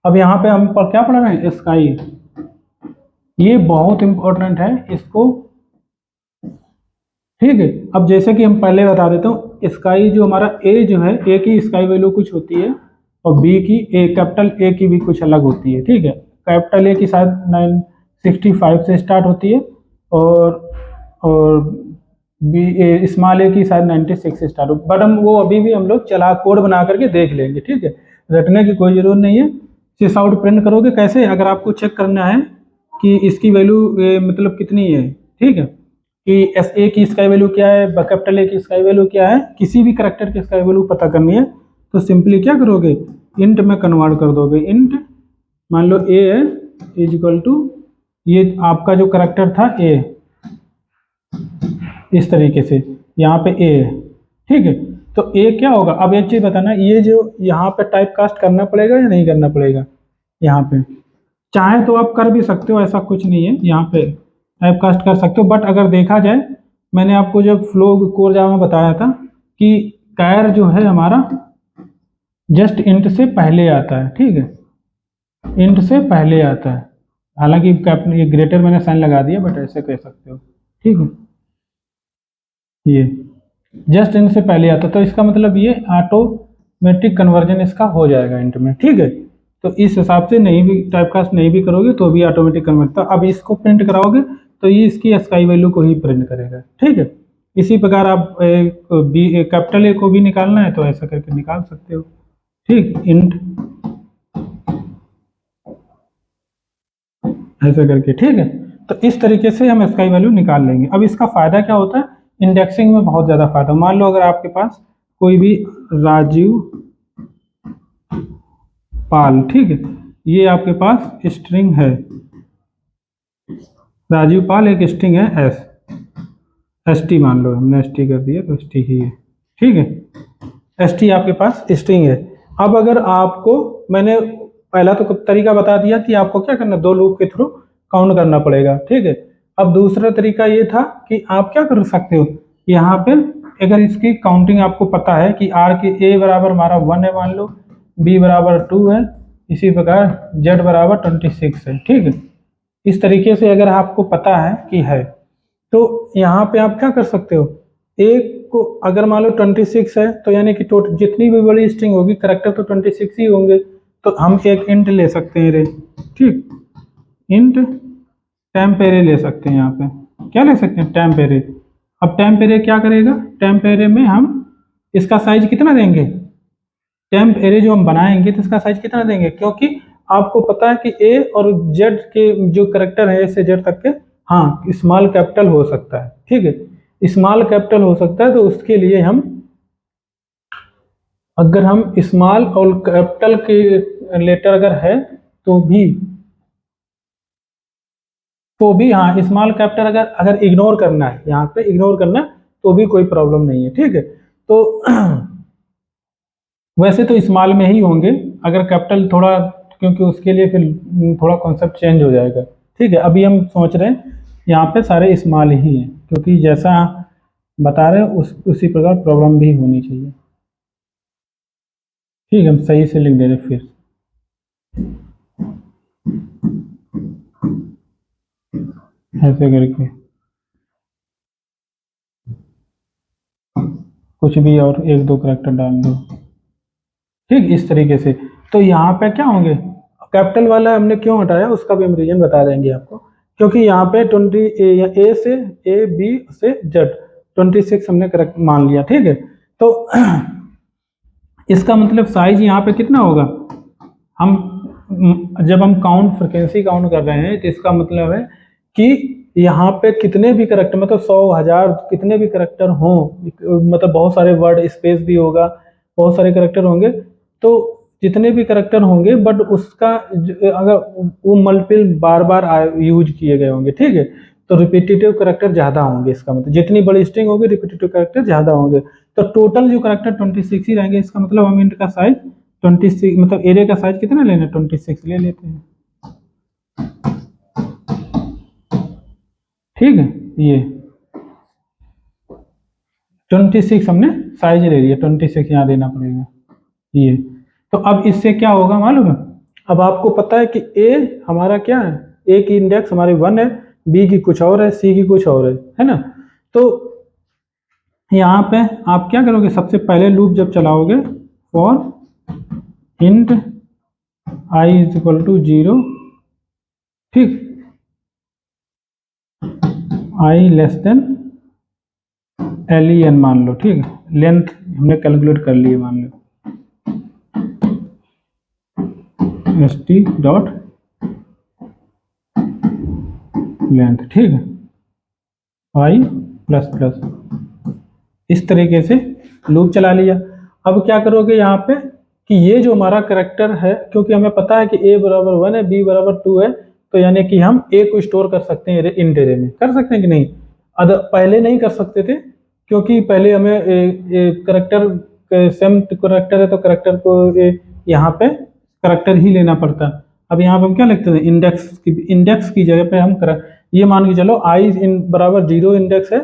अब यहाँ पे हम पर क्या पढ़ रहे हैं, स्काई। ये बहुत इंपॉर्टेंट है इसको, ठीक है। अब जैसे कि हम पहले बता देता हूँ, स्काई जो हमारा ए जो है, ए की स्काई वैल्यू कुछ होती है और बी की, ए कैपिटल ए की भी कुछ अलग होती है, ठीक है। कैपिटल ए की शायद 965 से स्टार्ट होती है और बी स्मॉल ए की शायद 96 से स्टार्ट हो, बट हम वो अभी भी हम लोग चला कोड बना करके देख लेंगे, ठीक है। रटने की कोई ज़रूरत नहीं है। सिस आउट प्रिंट करोगे कैसे, अगर आपको चेक करना है कि इसकी वैल्यू मतलब कितनी है, ठीक है, कि एस ए की स्काई वैल्यू क्या है, कैपिटल ए की स्काई वैल्यू क्या है, किसी भी करेक्टर की स्काई वैल्यू पता करनी है तो सिंपली क्या करोगे, इंट में कन्वर्ट कर दोगे। इंट मान लो ए है इज इक्वल टू, ये आपका जो करेक्टर था ए, इस तरीके से यहाँ पे ए है, ठीक है। तो ए क्या होगा, अब एक चीज़ बताना, ये जो यहाँ पे टाइप कास्ट करना पड़ेगा या नहीं करना पड़ेगा, यहाँ पे चाहे तो आप कर भी सकते हो, ऐसा कुछ नहीं है, यहाँ पे टाइप कास्ट कर सकते हो, बट अगर देखा जाए, मैंने आपको जब फ्लो कोर जावा में बताया था कि कैर जो है हमारा जस्ट इंट से पहले आता है, ठीक है, इंट से पहले आता है। हालांकि ये ग्रेटर मैंने साइन लगा दिया, बट ऐसे कह सकते हो, ठीक है। ये जस्ट इंट से पहले आता, तो इसका मतलब ये ऑटोमेटिक कन्वर्जन इसका हो जाएगा इंट में, ठीक है। तो इस हिसाब से नहीं भी टाइपकास्ट नहीं भी करोगे तो भी ऑटोमेटिक कन्वर्ट, तो अब इसको प्रिंट कराओगे तो ये इसकी स्काई वैल्यू को ही प्रिंट करेगा, ठीक है। इसी प्रकार आप बी कैपिटल ए को भी निकालना है तो ऐसा करके निकाल सकते हो, ठीक, इंट ऐसा करके, ठीक है। तो इस तरीके से हम स्काई वैल्यू निकाल लेंगे। अब इसका फ़ायदा क्या होता है, इंडेक्सिंग में बहुत ज़्यादा फायदा। मान लो अगर आपके पास कोई भी राजीव पाल, ठीक है, ये आपके पास स्ट्रिंग है, राजीव पाल एक स्ट्रिंग है, एस टी मान लो, हमने एस टी कर दिया तो एस टी ही है, ठीक है, एस टी आपके पास स्ट्रिंग है। अब अगर आपको, मैंने पहला तो तरीका बता दिया कि आपको क्या करना, दो लूप के थ्रू काउंट करना पड़ेगा, ठीक है। अब दूसरा तरीका ये था कि आप क्या कर सकते हो, यहाँ पे अगर इसकी काउंटिंग आपको पता है कि आर के ए बराबर हमारा 1 है मान लो, बी बराबर 2 है, इसी प्रकार जेड बराबर 26 है, ठीक है। इस तरीके से अगर आपको पता है कि है, तो यहाँ पे आप क्या कर सकते हो, एक को अगर मान लो 26 है तो यानी कि टोटल जितनी भी बड़ी स्ट्रिंग होगी करेक्टर तो 26 ही होंगे, तो हम एक इंट ले सकते हैं रे, ठीक, इंट टेम्पेरे ले सकते हैं। यहाँ पे क्या ले सकते हैं, टेम्पेरे। अब टेम्पेरे क्या करेगा, टेम्पेरे में हम इसका साइज कितना देंगे, टेम्प एरे जो हम बनाएंगे तो इसका साइज कितना देंगे, क्योंकि आपको पता है कि ए और जेड के जो करेक्टर है, ए से जेड तक के, हाँ स्मॉल कैपिटल हो सकता है, ठीक है, स्मॉल कैपिटल हो सकता है, तो उसके लिए हम, अगर हम स्मॉल और कैपिटल के लेटर अगर है तो भी हाँ, स्मॉल कैपिटल अगर अगर इग्नोर करना है, यहाँ पे इग्नोर करना है तो भी कोई प्रॉब्लम नहीं है, ठीक है। तो वैसे तो स्मॉल में ही होंगे, अगर कैपिटल थोड़ा, क्योंकि उसके लिए फिर थोड़ा कॉन्सेप्ट चेंज हो जाएगा, ठीक है। अभी हम सोच रहे हैं यहाँ पे सारे स्मॉल ही हैं, क्योंकि जैसा बता रहे हैं उसी प्रकार प्रॉब्लम भी होनी चाहिए, ठीक है। हम सही से लिख दे रहे फिर, ऐसे करके कुछ भी और एक दो करेक्टर डाल दो, ठीक, इस तरीके से। तो यहाँ पे क्या होंगे, कैपिटल वाला हमने क्यों हटाया उसका भी हम रीजन बता देंगे आपको, क्योंकि यहाँ पे 20 ए से ए बी से जेड 26 हमने करेक्ट मान लिया, ठीक है। तो इसका मतलब साइज यहाँ पे कितना होगा, हम जब हम काउंट फ्रिक्वेंसी काउंट कर रहे हैं तो इसका मतलब है कि यहाँ पे कितने भी करेक्टर, मतलब 100,000 कितने भी करेक्टर हों, मतलब बहुत सारे वर्ड स्पेस भी होगा, बहुत सारे करेक्टर होंगे, तो जितने भी करेक्टर होंगे बट उसका अगर वो मल्टीपल बार बार यूज किए गए होंगे, ठीक है, तो रिपीटेटिव करेक्टर ज़्यादा होंगे, इसका मतलब जितनी बड़ी स्ट्रिंग होगी रिपीटेटिव करेक्टर ज़्यादा होंगे, तो टोटल जो करेक्टर 26 ही रहेंगे। इसका मतलब हम इंट का साइज 26, मतलब एरे का साइज कितना लेना, 26 ले लेते हैं, ठीक है। ये 26 हमने साइज ले लिया, 26 यहाँ देना पड़ेगा ये। तो अब इससे क्या होगा मालूम है, अब आपको पता है कि ए हमारा क्या है, ए की इंडेक्स हमारी 1 है, बी की कुछ और है, सी की कुछ और है ना। तो यहाँ पे आप क्या करोगे, सबसे पहले लूप जब चलाओगे for int i is equal to 0, ठीक, आई लेस देन LEN मान लो, ठीक है, लेंथ हमने कैलकुलेट कर ली है मान लो, st डॉट लेंथ, ठीक है, आई प्लस प्लस, इस तरीके से लूप चला लिया। अब क्या करोगे यहाँ पे कि ये जो हमारा करेक्टर है, क्योंकि हमें पता है कि a बराबर 1 है, b बराबर 2 है, तो यानी कि हम a को स्टोर कर सकते हैं इंट एरे में, कर सकते हैं कि नहीं। पहले नहीं कर सकते थे, क्योंकि पहले हमें करेक्टर सेम करेक्टर है तो करेक्टर को यहाँ पे करेक्टर ही लेना पड़ता। अब यहाँ पे हम क्या लिखते हैं, इंडेक्स की जगह पे हम ये मान के चलो आई बराबर 0 इंडेक्स है,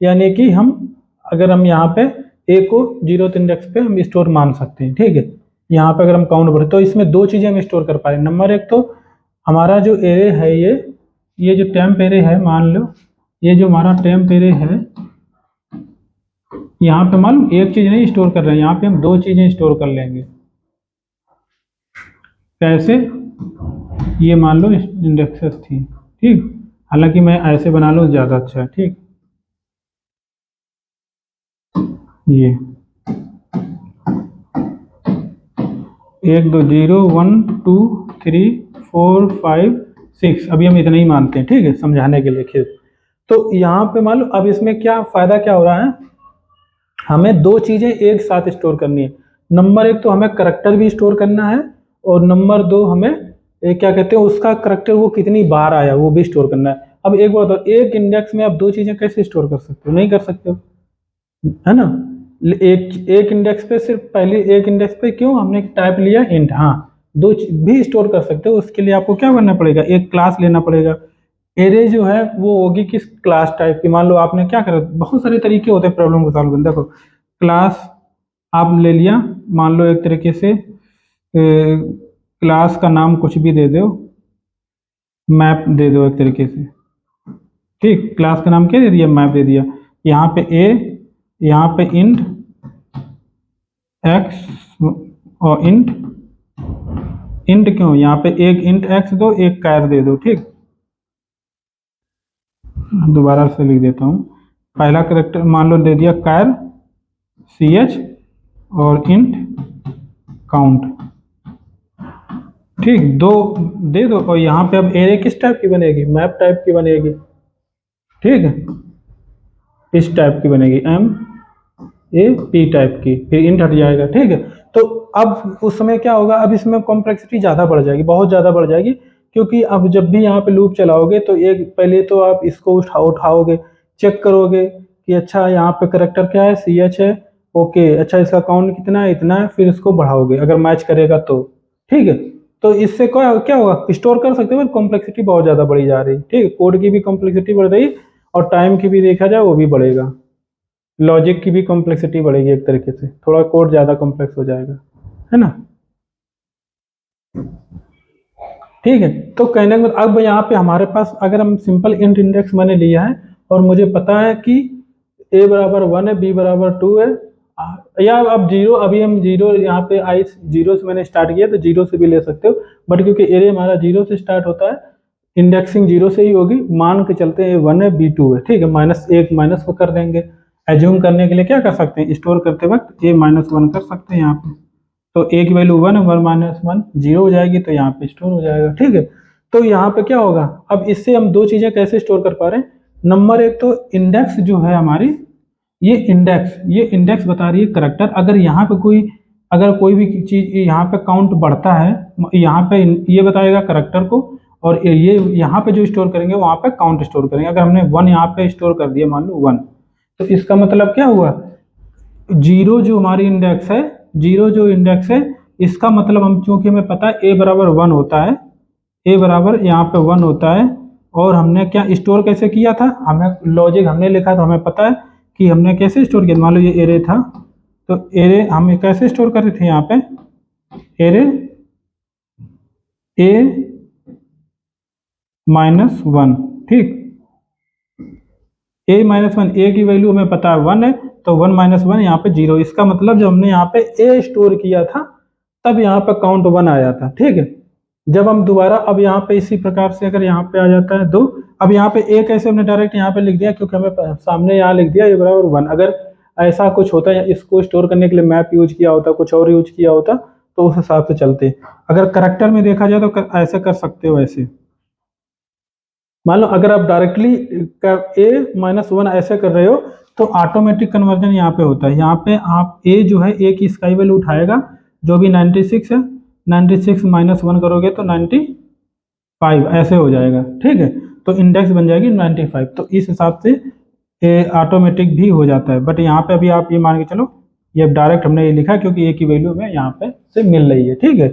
यानी कि हम अगर हम यहाँ पे ए को 0th इंडेक्स पे हम स्टोर मान सकते हैं, ठीक है। यहाँ पे अगर हम काउंट बढ़े तो इसमें दो चीज़ें हम स्टोर कर पाए, नंबर एक तो हमारा जो एरे है ये जो टेम्प एरे है, मान लो ये जो हमारा टेम्प एरे है, यहाँ पे मालूम एक चीज़ नहीं स्टोर कर रहे हैं, यहाँ पे हम दो चीज़ें स्टोर कर लेंगे। कैसे, ये मान लो इंडेक्सेस थी, ठीक, हालांकि मैं ऐसे बना लूँ ज़्यादा अच्छा है, ठीक, ये 1 2 0 1 2 3 4 5 6, अभी हम इतना ही मानते हैं, ठीक है, समझाने के लिए खेल। तो यहाँ पे मान लो अब इसमें क्या फ़ायदा क्या हो रहा है, हमें दो चीज़ें एक साथ स्टोर करनी है। नंबर एक तो हमें करैक्टर भी स्टोर करना है, और नंबर दो हमें क्या कहते हैं उसका करैक्टर वो कितनी बार आया वो भी स्टोर करना है। अब एक बात, एक इंडेक्स में आप दो चीज़ें कैसे स्टोर कर सकते हो, नहीं कर सकते हो, है ना। एक इंडेक्स पे सिर्फ पहले एक इंडेक्स पे क्यों हमने टाइप लिया इंट, हाँ दो भी स्टोर कर सकते हो। उसके लिए आपको क्या करना पड़ेगा, एक क्लास लेना पड़ेगा। एरे जो है वो होगी किस क्लास टाइप की, मान लो आपने क्या करा, बहुत सारे तरीके होते हैं प्रॉब्लम को सॉल्व करने। देखो क्लास आप ले लिया, मान लो एक तरीके से क्लास का नाम कुछ भी दे दो, मैप दे दो एक तरीके से, ठीक, क्लास का नाम क्या दे दिया, मैप दे दिया। यहाँ पे ए, यहाँ पे इंट एक्स और इंट क्यों, यहाँ पे एक इंट एक्स दो, एक कैर दे दो, ठीक, दोबारा से लिख देता हूँ। पहला करेक्टर मान लो दे दिया कैर CH और इंट काउंट, ठीक, दो दे दो। और यहाँ पे अब एरे किस टाइप की बनेगी, मैप टाइप की बनेगी, ठीक है, इस टाइप की बनेगी, MAP टाइप की, फिर इंट हट जाएगा, ठीक है। तो अब उस समय क्या होगा, अब इसमें कॉम्प्लेक्सिटी ज़्यादा बढ़ जाएगी, बहुत ज़्यादा बढ़ जाएगी, क्योंकि अब जब भी यहाँ पे लूप चलाओगे तो एक पहले तो आप इसको उठाओगे, चेक करोगे कि अच्छा यहाँ पे करेक्टर क्या है, CH है, ओके, अच्छा इसका काउंट कितना है, इतना है, फिर इसको बढ़ाओगे अगर मैच करेगा तो, ठीक है। तो इससे क्या क्या होगा, स्टोर कर सकते हो, कॉम्प्लेक्सिटी बहुत ज़्यादा बढ़ी जा रही, ठीक है, कोड की भी कॉम्प्लेक्सिटी बढ़ रही और टाइम की भी देखा जाए वो भी बढ़ेगा, लॉजिक की भी कॉम्प्लेक्सिटी बढ़ेगी, एक तरीके से थोड़ा कोड ज़्यादा कॉम्प्लेक्स हो जाएगा, है ना, ठीक है। तो कहने का अब यहाँ पे हमारे पास अगर हम सिंपल इंट इंडेक्स मैंने लिया है और मुझे पता है कि a बराबर 1 है, b बराबर 2 है, या अब 0, अभी हम 0 यहाँ पे आई 0 से मैंने स्टार्ट किया तो 0 से भी ले सकते हो, बट क्योंकि एरे हमारा 0 से स्टार्ट होता है, इंडेक्सिंग 0 से ही होगी, मान के चलते हैं a 1 है b 2 है, ठीक है, माइनस एक माइनस को कर देंगे, एज्यूम करने के लिए क्या कर सकते हैं, स्टोर करते वक्त a-1 कर सकते हैं यहाँ पे, तो a की वैल्यू 1 है, 1 - 1 0 हो जाएगी, तो यहाँ पे स्टोर हो जाएगा, ठीक है। तो यहाँ पे क्या होगा, अब इससे हम दो चीज़ें कैसे स्टोर कर पा रहे हैं, नंबर एक तो इंडेक्स जो है हमारी, ये इंडेक्स बता रही है करेक्टर, अगर कोई भी चीज़ यहाँ पे काउंट बढ़ता है, यहाँ पे ये बताएगा करेक्टर को, और ये यहाँ पे जो स्टोर करेंगे वहाँ पे काउंट स्टोर करेंगे। अगर हमने 1 यहाँ पे स्टोर कर दिया, मान लो 1, तो इसका मतलब क्या हुआ, 0 जो हमारी इंडेक्स है, 0 जो इंडेक्स है, इसका मतलब हम चूंकि हमें पता है a बराबर 1 होता है, a बराबर यहाँ पे 1 होता है, और हमने क्या स्टोर कैसे किया था, हमें लॉजिक हमने लिखा, तो हमें पता है कि हमने कैसे स्टोर किया। मान लो ये एरे था, तो एरे हम कैसे स्टोर कर रहे थे, यहाँ पे एरे ए माइनस वन, ठीक। ए माइनस वन, ए की वैल्यू हमें पता है 1 है, तो 1 माइनस वन यहाँ पे 0। इसका मतलब जब हमने यहाँ पे ए स्टोर किया था तब यहाँ पे काउंट 1 आया था, ठीक है। जब हम दोबारा अब यहाँ पे इसी प्रकार से अगर यहाँ पे आ जाता है 2, अब यहाँ पे ए कैसे हमने डायरेक्ट यहाँ पे लिख दिया क्योंकि हमें सामने यहाँ लिख दिया ए बराबर 1। अगर ऐसा कुछ होता है, इसको स्टोर करने के लिए मैप यूज किया होता, कुछ और यूज किया होता, तो उस हिसाब से चलते। अगर करैक्टर में देखा जाए तो ऐसे कर सकते हो। ऐसे मान लो अगर आप डायरेक्टली ए माइनस वन ऐसे कर रहे हो तो ऑटोमेटिक कन्वर्जन यहाँ पे होता है। यहाँ पे आप ए जो है, ए की स्काई वैल्यू उठाएगा जो भी 96 है, 96 माइनस वन करोगे तो 95 ऐसे हो जाएगा, ठीक है। तो इंडेक्स बन जाएगी 95। तो इस हिसाब से ए ऑटोमेटिक भी हो जाता है। बट यहाँ पे अभी आप ये मान के चलो, ये डायरेक्ट हमने ये लिखा क्योंकि ए की वैल्यू हमें यहाँ पे से मिल रही है, ठीक है।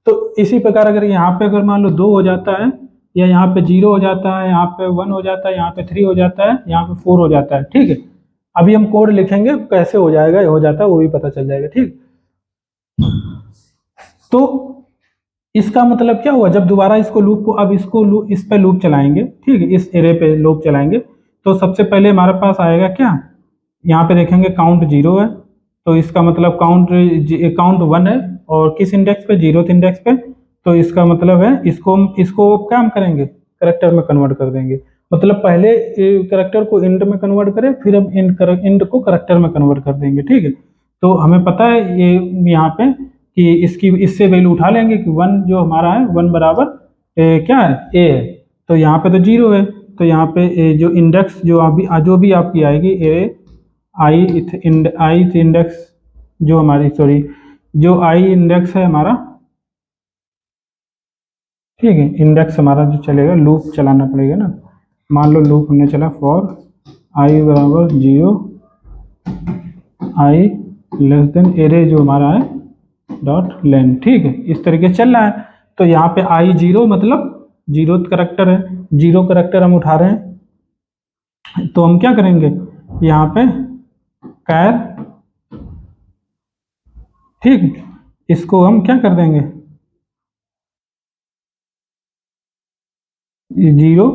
तो इसी प्रकार अगर यहाँ पे अगर मान लो 2 हो जाता है, या यहाँ पे 0 हो जाता है, यहाँ पे 1 हो जाता है, यहाँ पे 3 हो जाता है, यहाँ पे 4 हो जाता है, ठीक है। अभी हम कोड लिखेंगे कैसे हो जाएगा, हो जाता है वो भी पता चल जाएगा, ठीक। तो इसका मतलब क्या हुआ, जब दोबारा इसको लूप को, अब इसको इस पे लूप चलाएंगे, ठीक है, इस एरे पे लूप चलाएंगे, तो सबसे पहले हमारे पास आएगा क्या, यहाँ पे देखेंगे काउंट 0 है, तो इसका मतलब काउंट 1 है, और किस इंडेक्स पे, 0th इंडेक्स पे। तो इसका मतलब है इसको क्या हम करेंगे, करेक्टर में कन्वर्ट कर देंगे। मतलब पहले करेक्टर को इंट में कन्वर्ट करें, फिर हम इंट को करेक्टर में कन्वर्ट कर देंगे, ठीक है। तो हमें पता है ये यहाँ पे कि इससे वैल्यू उठा लेंगे कि 1 जो हमारा है 1 बराबर क्या है, ए है। तो यहाँ पे तो 0 है, तो यहाँ पे जो इंडेक्स जो भी आपकी आएगी ए आई इंडेक्स जो हमारी, सॉरी, जो आई इंडेक्स है हमारा, ठीक है, इंडेक्स हमारा जो चलेगा, लूप चलाना पड़ेगा ना। मान लो लूप हमने चला फॉर आई बराबर 0, आई लेस देन एरे जो हमारा है डॉट लेन, ठीक है, इस तरीके से चल रहा है। तो यहाँ पे आई 0 मतलब 0th करेक्टर है, 0 करेक्टर हम उठा रहे हैं, तो हम क्या करेंगे यहाँ पे कैर, ठीक, इसको हम क्या कर देंगे 0,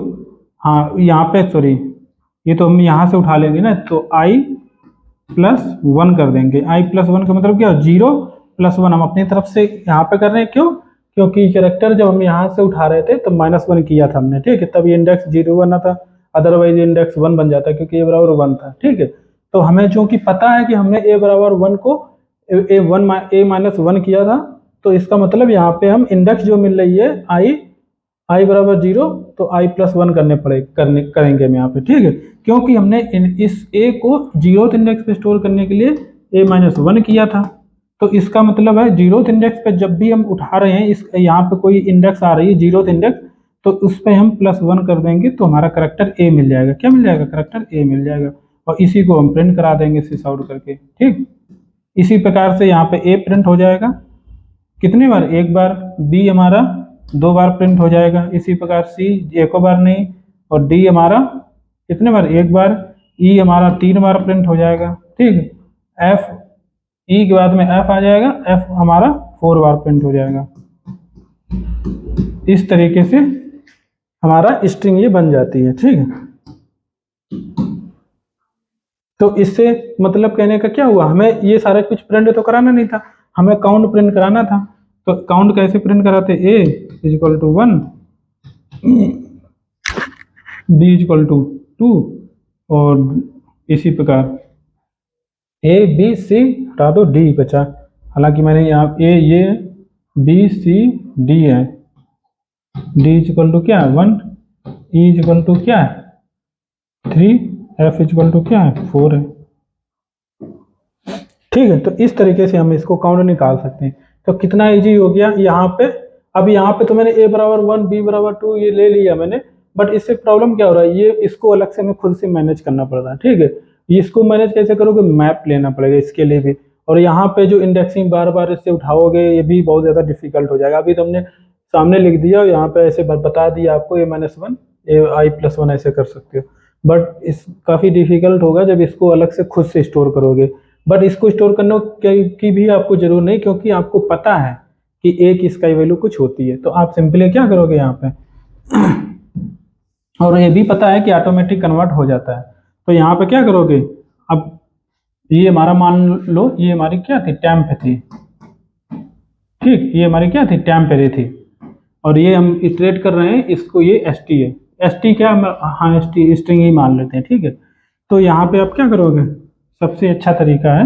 हाँ यहाँ पे सॉरी, ये तो हम यहाँ से उठा लेंगे ना, तो आई प्लस 1 कर देंगे। आई प्लस 1 का मतलब क्या, 0 प्लस 1 हम अपनी तरफ से यहाँ पे कर रहे हैं, क्यों, क्योंकि कैरेक्टर जब हम यहाँ से उठा रहे थे तो -1 किया था हमने, ठीक है, तब ये इंडेक्स 0 बना था, अदरवाइज इंडेक्स 1 बन जाता क्योंकि ए बराबर 1 था, ठीक है। तो हमें जो कि पता है कि हमने ए बराबर 1 को ए माइनस 1 किया था, तो इसका मतलब यहाँ पे हम इंडेक्स जो मिल रही है आई बराबर 0, तो आई प्लस 1 करेंगे हम यहाँ पे, ठीक है, क्योंकि हमने इस ए को 0th इंडेक्स पे स्टोर करने के लिए ए माइनस 1 किया था। तो इसका मतलब है 0th इंडेक्स पे जब भी हम उठा रहे हैं, इस यहाँ पे कोई इंडेक्स आ रही है 0th इंडेक्स, तो उस पर हम +1 कर देंगे तो हमारा करेक्टर ए मिल जाएगा। क्या मिल जाएगा, करेक्टर ए मिल जाएगा, और इसी को हम प्रिंट करा देंगे सिस आउट करके, ठीक। इसी प्रकार से यहाँ पे ए प्रिंट हो जाएगा कितनी बार, एक बार, बी हमारा 2 बार प्रिंट हो जाएगा, इसी प्रकार सी एक बार नहीं, और डी हमारा कितने बार, एक बार, ई हमारा 3 बार प्रिंट हो जाएगा, ठीक। एफ, ई के बाद में एफ आ जाएगा, एफ हमारा 4 बार प्रिंट हो जाएगा। इस तरीके से हमारा स्ट्रिंग ये बन जाती है, ठीक है। तो इससे मतलब कहने का क्या हुआ, हमें ये सारा कुछ प्रिंट तो कराना नहीं था, हमें काउंट प्रिंट कराना था। तो काउंट कैसे प्रिंट कराते, A is equal to 1, B is equal to 2, और इसी प्रकार ए बी सी हटा दो, डी बचा, हालांकि मैंने यहाँ ये बी सी डी है, डी इज इक्वल टू क्या है 1, ई इज इक्वल टू क्या है 3, एफ इज इक्वल टू क्या है 4 है, ठीक है। तो इस तरीके से हम इसको काउंट निकाल सकते हैं। तो कितना इजी हो गया यहाँ पे। अब यहाँ पे तो मैंने ए बराबर 1, बी बराबर 2 ये ले लिया मैंने, बट इससे प्रॉब्लम क्या हो रहा है, ये इसको अलग से हमें खुद से मैनेज करना पड़ रहा है, ठीक है। इसको मैनेज कैसे करोगे, मैप लेना पड़ेगा इसके लिए भी, और यहाँ पे जो इंडेक्सिंग बार बार इससे उठाओगे ये भी बहुत ज़्यादा डिफिकल्ट हो जाएगा। अभी तो हमने सामने लिख दिया, यहाँ पे ऐसे बता दिया आपको a-1 ai+1 ऐसे कर सकते हो, बट इस काफ़ी डिफिकल्ट होगा जब इसको अलग से खुद से स्टोर करोगे। बट इसको स्टोर करने की भी आपको जरूरत नहीं, क्योंकि आपको पता है कि ए की स्काई वैल्यू कुछ होती है, तो आप सिंपली क्या करोगे यहाँ पे और ये भी पता है कि ऑटोमेटिक कन्वर्ट हो जाता है, तो यहाँ पे क्या करोगे, अब ये हमारा मान लो ये हमारी क्या थी, टेम्प थी, ठीक, ये हमारी क्या थी, टेम्परेरी थी, और ये हम इटरेट कर रहे हैं इसको, ये एस टी है, एस टी क्या, हाँ एस टी स्ट्रिंग ही मान लेते हैं, ठीक है। तो यहाँ पे आप क्या करोगे, सबसे अच्छा तरीका है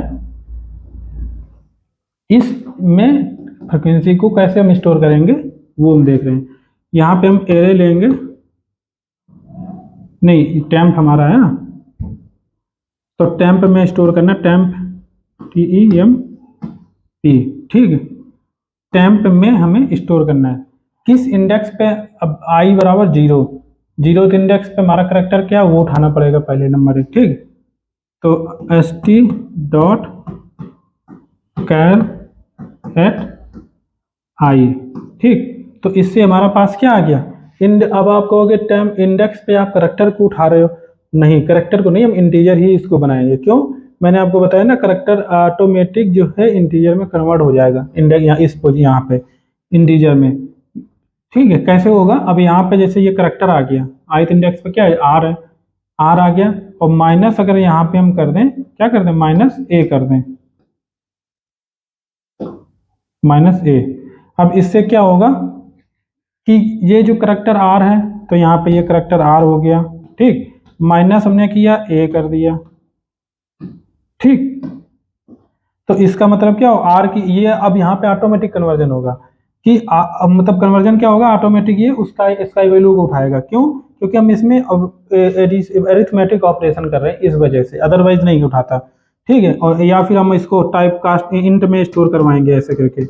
इसमें फ्रिक्वेंसी को कैसे हम स्टोर करेंगे वो हम देख रहे हैं। यहाँ पे हम एरे लेंगे, नहीं टेम्प हमारा है ना, तो टेम्प में स्टोर करना, टेम्प TEMP, ठीक है, टेम्प में हमें स्टोर करना है किस इंडेक्स पे, अब आई बराबर 0, 0th इंडेक्स पे हमारा करेक्टर क्या वो उठाना पड़ेगा पहले नंबर 1, ठीक, तो st डॉट कैर एट आई, ठीक, तो इससे हमारा पास क्या आ गया, अब आप कहोगे टर्म इंडेक्स पे आप करेक्टर को उठा रहे हो, नहीं करेक्टर को नहीं, हम इंटीजर ही इसको बनाएंगे, क्यों, मैंने आपको बताया ना करेक्टर ऑटोमेटिक जो है इंटीजर में कन्वर्ट हो जाएगा, इंडेक्स यहाँ इस यहाँ पे इंटीजर में, ठीक है, कैसे होगा, अब यहाँ पे जैसे ये करेक्टर आ गया, ith इंडेक्स पे क्या है, आर है, आर आ गया, और माइनस अगर यहाँ पे हम कर दें, क्या कर दें, -a कर दें, -a, अब इससे क्या होगा कि ये जो करेक्टर आर है, तो यहाँ पे ये करेक्टर आर हो गया, ठीक, माइनस हमने किया a कर दिया, ठीक, तो इसका मतलब क्या हो, आर की ये अब यहाँ पे ऑटोमेटिक कन्वर्जन होगा कि मतलब कन्वर्जन क्या होगा, ऑटोमेटिक ये उसका इसका वैल्यू को उठाएगा, क्यों, क्योंकि हम इसमें अरिथमेटिक ऑपरेशन कर रहे हैं इस वजह से, अदरवाइज नहीं उठाता, ठीक है, और या फिर हम इसको टाइप कास्ट इंट में स्टोर करवाएंगे ऐसे करके,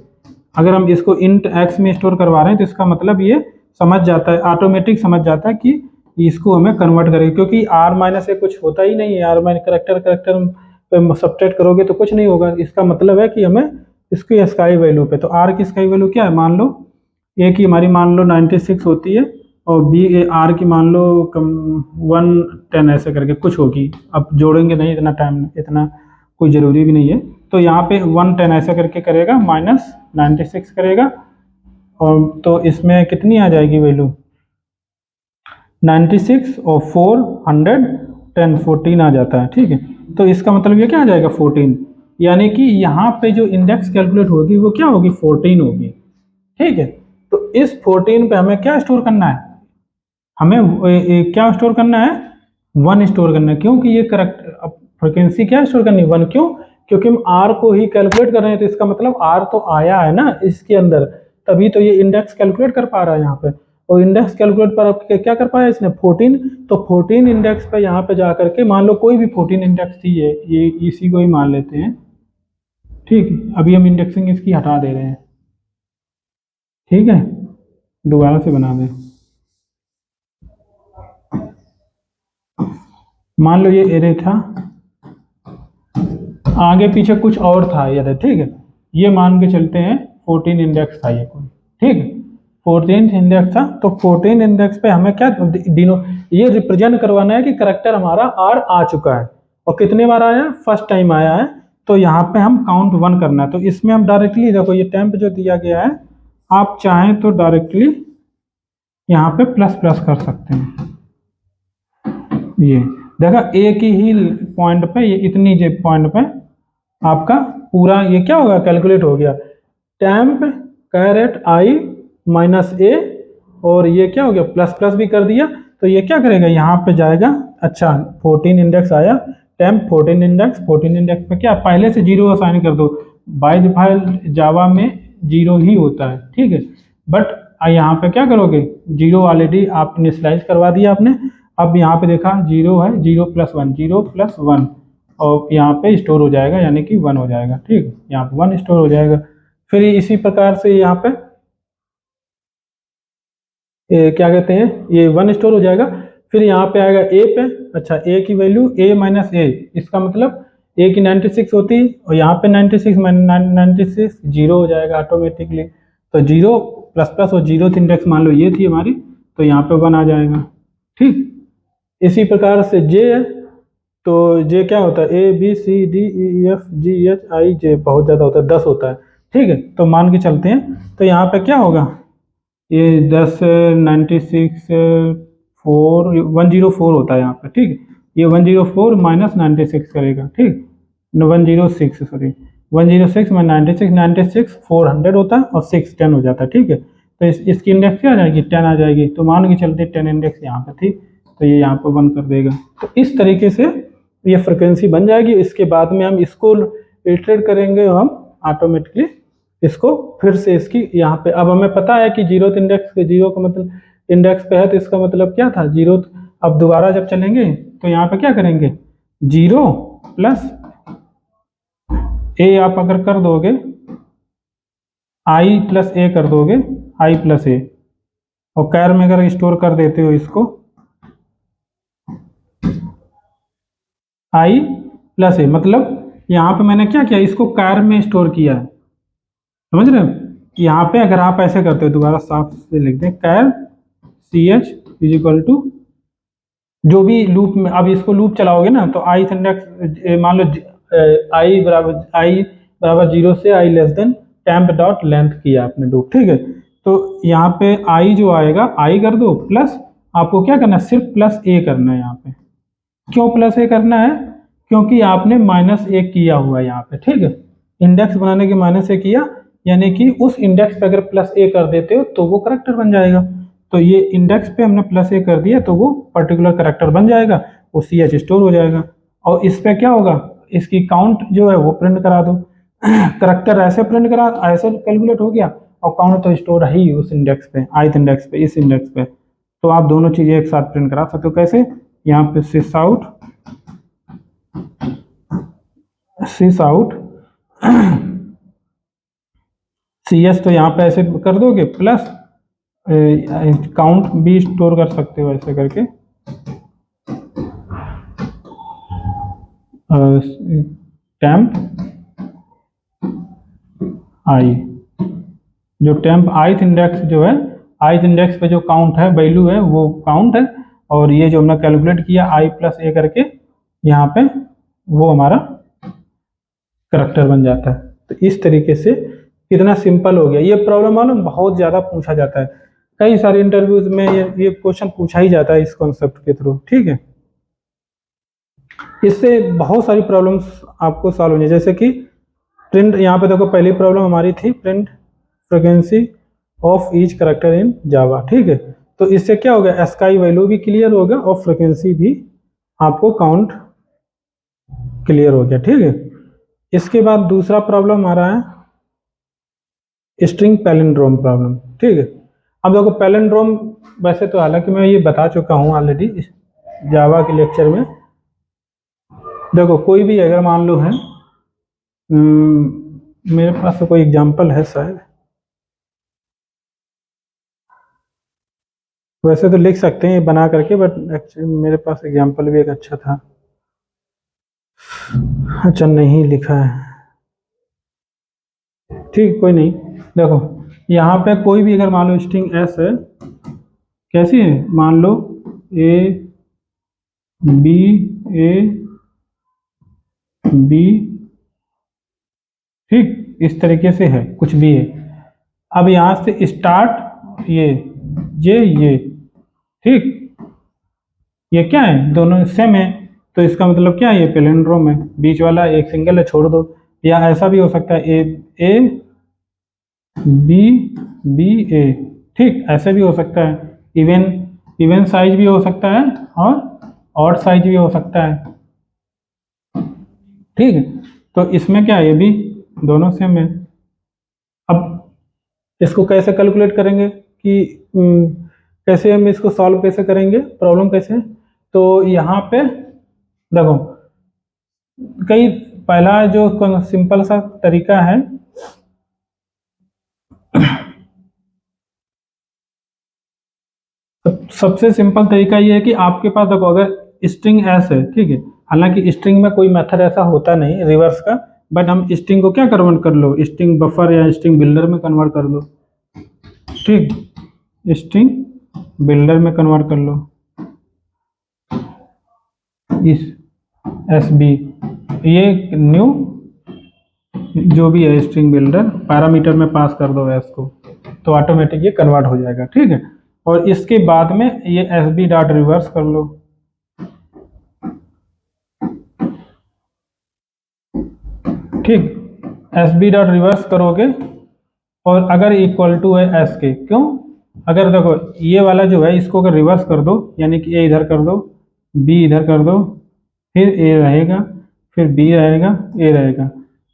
अगर हम इसको इंट एक्स में स्टोर करवा रहे हैं तो इसका मतलब ये समझ जाता है, ऑटोमेटिक समझ जाता है कि इसको हमें कन्वर्ट करेंगे, क्योंकि आर माइनस से कुछ होता ही नहीं है, आर माइनस करेक्टर पे सब्ट्रैक्ट करोगे तो कुछ नहीं होगा, इसका मतलब है कि हमें इसकी स्काई वैल्यू पे, तो आर की स्काई वैल्यू क्या है, मान लो ए की हमारी मान लो 96 होती है, और बी आर की मान लो 110 ऐसे करके कुछ होगी, अब जोड़ेंगे नहीं, इतना टाइम इतना कोई ज़रूरी भी नहीं है, तो यहाँ पे 110 ऐसा करके करेगा, -96 करेगा, और तो इसमें कितनी आ जाएगी वैल्यू, 96 और 410 14 आ जाता है, ठीक है, तो इसका मतलब ये क्या आ जाएगा 14, यानी कि यहाँ पे जो इंडेक्स कैलकुलेट होगी वो क्या होगी 14 होगी, ठीक है, तो इस 14 पे हमें क्या स्टोर करना है, हमें क्या स्टोर करना है, 1 स्टोर करना है, क्योंकि ये करेक्ट फ्रिक्वेंसी क्या स्टोर करनी है 1, क्यों, क्योंकि हम आर को ही कैलकुलेट कर रहे हैं, तो इसका मतलब आर तो आया है ना इसके अंदर, तभी तो ये इंडेक्स कैलकुलेट कर पा रहा है यहाँ पे, और इंडेक्स कैलकुलेट पर क्या कर पाया इसने 14, तो 14 इंडेक्स पे यहाँ पे जा करके मान लो कोई भी 14 इंडेक्स थी, ये इसी को ही मान लेते हैं, ठीक है, अभी हम इंडेक्सिंग इसकी हटा दे रहे हैं, ठीक है, दोबारा से बना दें, मान लो ये एरे था, आगे पीछे कुछ और था ये, ठीक है, ये मान के चलते हैं 14 इंडेक्स था ये कोई, ठीक है, 14th इंडेक्स था, तो 14 इंडेक्स पे हमें क्या ये रिप्रेजेंट करवाना है कि करेक्टर हमारा आर आ चुका है, और कितने बार आया है, फर्स्ट टाइम आया है, तो यहाँ पे हम काउंट 1 करना है, तो इसमें हम डायरेक्टली देखो ये टेम्प जो दिया गया है, आप चाहें तो डायरेक्टली यहाँ पे प्लस प्लस कर सकते हैं, ये देखा एक ही पॉइंट पे, ये इतनी जे पॉइंट पे आपका पूरा ये क्या होगा, कैलकुलेट हो गया, टेम्प कैरेट आई -a, और ये क्या हो गया प्लस प्लस भी कर दिया, तो ये क्या करेगा यहाँ पे जाएगा, अच्छा 14 इंडेक्स आया, टेम्प 14 इंडेक्स पे क्या पहले से 0 असाइन कर दो, बाय डिफॉल्ट जावा में 0 ही होता है, ठीक है, बट यहाँ पे क्या करोगे 0 ऑलरेडी आप इनिशियलाइज करवा दिया आपने, अब यहाँ पे देखा 0 है, 0 + 1 0 + 1, और यहाँ पे स्टोर हो जाएगा, यानी कि 1 हो जाएगा, ठीक, यहाँ पे 1 स्टोर हो जाएगा, फिर इसी प्रकार से यहाँ पे क्या कहते हैं, ये 1 स्टोर हो जाएगा, फिर यहाँ पे आएगा ए पे, अच्छा ए की वैल्यू a-a, इसका मतलब ए की 96 होती, और यहाँ पे 96 96 0 हो जाएगा ऑटोमेटिकली, तो 0 ++ और 0th इंडेक्स मान लो ये थी हमारी, तो यहाँ पे 1 आ जाएगा, ठीक, इसी प्रकार से जे है, तो जे क्या होता है A B C D E F G H I J, बहुत ज़्यादा होता है 10 होता है, ठीक है, तो मान के चलते हैं, तो यहाँ पे क्या होगा, ये 10 96 4 104 होता है यहाँ पे, ठीक है, ये 104 माइनस 96 करेगा, ठीक, 106 सॉरी 106 में 96 96 400 होता है और 6 10 हो जाता है, ठीक है, तो इसकी इंडेक्स क्या आ जाएगी 10 आ जाएगी, तो मान के चलते 10 इंडेक्स यहाँ पे थी, तो ये यहाँ पे 1 कर देगा। तो इस तरीके से ये फ्रिक्वेंसी बन जाएगी। इसके बाद में हम इसको इटरेट करेंगे, हम ऑटोमेटिकली इसको फिर से इसकी यहाँ पे, अब हमें पता है कि जीरो इंडेक्स, जीरो का मतलब इंडेक्स पे है, तो इसका मतलब क्या था जीरो। अब दोबारा जब चलेंगे तो यहाँ पे क्या करेंगे, जीरो प्लस ए आप अगर कर दोगे, आई प्लस ए कर दोगे, आई प्लस ए, और कैर में अगर स्टोर कर देते हो इसको आई प्लस ए, मतलब यहाँ पे मैंने क्या किया, इसको कैर में स्टोर किया है, समझ रहे हो। यहाँ पे अगर आप ऐसे करते हो, दोबारा साफ से लिख दें, char C H is equal to जो भी लूप में, अब इसको लूप चलाओगे ना तो आई इंडेक्स मान लो आई बराबर जीरो से I less than temp dot length किया आपने लूप, ठीक है, तो यहाँ पे आई जो आएगा आई कर दो, प्लस आपको क्या करना है, सिर्फ प्लस ए करना है यहाँ पे। क्यों प्लस ए करना है, क्योंकि आपने माइनस ए किया हुआ है यहाँ पे, ठीक है, इंडेक्स बनाने के माइनस ए किया, यानी कि उस इंडेक्स पे अगर प्लस ए कर देते हो तो वो करेक्टर बन जाएगा। तो ये इंडेक्स पे हमने प्लस ए कर दिया तो वो पर्टिकुलर करेक्टर बन जाएगा, वो सी एच स्टोर हो जाएगा। और इस पे क्या होगा, इसकी काउंट जो है वो प्रिंट करा दो करेक्टर ऐसे प्रिंट करा, ऐसे कैलकुलेट हो गया, और काउंट तो स्टोर है ही उस इंडेक्स पे, ith इंडेक्स पे, इस इंडेक्स पे। तो आप दोनों चीजें एक साथ प्रिंट करा सकते हो। कैसे, यहाँ पे सिस आउट सी एस, तो यहाँ पे ऐसे कर दोगे, प्लस काउंट भी स्टोर कर सकते हो ऐसे करके, टेम्प आई, जो टेम्प आइथ इंडेक्स जो है, आइथ इंडेक्स पे जो काउंट है, वैल्यू है, वो काउंट है, और ये जो हमने कैलकुलेट किया आई प्लस ए करके यहाँ पे, वो हमारा करेक्टर बन जाता है। तो इस तरीके से कितना सिंपल हो गया। ये प्रॉब्लम मालूम बहुत ज़्यादा पूछा जाता है, कई सारे इंटरव्यूज में ये क्वेश्चन पूछा ही जाता है इस कॉन्सेप्ट के थ्रू, ठीक है। इससे बहुत सारी प्रॉब्लम्स आपको सॉल्व होनी, जैसे कि प्रिंट, यहाँ पे देखो पहली प्रॉब्लम हमारी थी print frequency of each character in Java, ठीक है, तो इससे क्या होगा, एस्काई वैल्यू भी क्लियर होगा और फ्रीक्वेंसी भी आपको काउंट क्लियर हो गया, ठीक है। इसके बाद दूसरा प्रॉब्लम आ रहा है स्ट्रिंग पैलिंड्रोम प्रॉब्लम, ठीक है। अब देखो पैलिंड्रोम, वैसे तो हालांकि मैं ये बता चुका हूँ ऑलरेडी जावा के लेक्चर में। देखो कोई भी अगर मान लो है, मेरे पास तो कोई एग्जांपल है शायद, वैसे तो लिख सकते हैं ये बना करके, बट एक्चुअली मेरे पास एग्जांपल भी एक अच्छा था, अच्छा नहीं लिखा है, ठीक कोई नहीं। देखो यहाँ पे कोई भी अगर मान लो स्ट्रिंग एस है, कैसी है, मान लो ए बी, ठीक, इस तरीके से है, कुछ भी है। अब यहाँ से स्टार्ट ये ठीक, ये क्या है, दोनों सेम है, तो इसका मतलब क्या है, ये पैलिंड्रोम है, बीच वाला एक सिंगल है, छोड़ दो। या ऐसा भी हो सकता है ए बी ए, ठीक, ऐसे भी हो सकता है, इवन साइज भी हो सकता है और ऑड साइज भी हो सकता है, ठीक है। तो इसमें क्या है, ये भी दोनों सेम है। अब इसको कैसे कैलकुलेट करेंगे कि कैसे हम इसको सॉल्व कैसे करेंगे, प्रॉब्लम कैसे, तो यहाँ पे देखो कई, पहला जो सिंपल सा तरीका है, सबसे सिंपल तरीका ये है कि आपके पास देखो अगर स्ट्रिंग एस है, ठीक है, हालांकि स्ट्रिंग में कोई मेथड ऐसा होता नहीं रिवर्स का, बट हम स्ट्रिंग को क्या कन्वर्ट कर लो, स्ट्रिंग बफर या स्ट्रिंग बिल्डर में कन्वर्ट कर लो, ठीक, स्ट्रिंग बिल्डर में कन्वर्ट कर लो, इस एस बी, ये न्यू जो भी है स्ट्रिंग बिल्डर पैरामीटर में पास कर दो एस को, तो ऑटोमेटिक ये कन्वर्ट हो जाएगा। ठीक है, और इसके बाद में ये एस बी डॉट रिवर्स कर लो। ठीक, एस बी डॉट रिवर्स करोगे और अगर इक्वल टू है एस के, क्यों, अगर देखो ये वाला जो है इसको अगर रिवर्स कर दो, यानी कि ए इधर कर दो, बी इधर कर दो, फिर ए रहेगा, फिर बी रहेगा, ए रहेगा,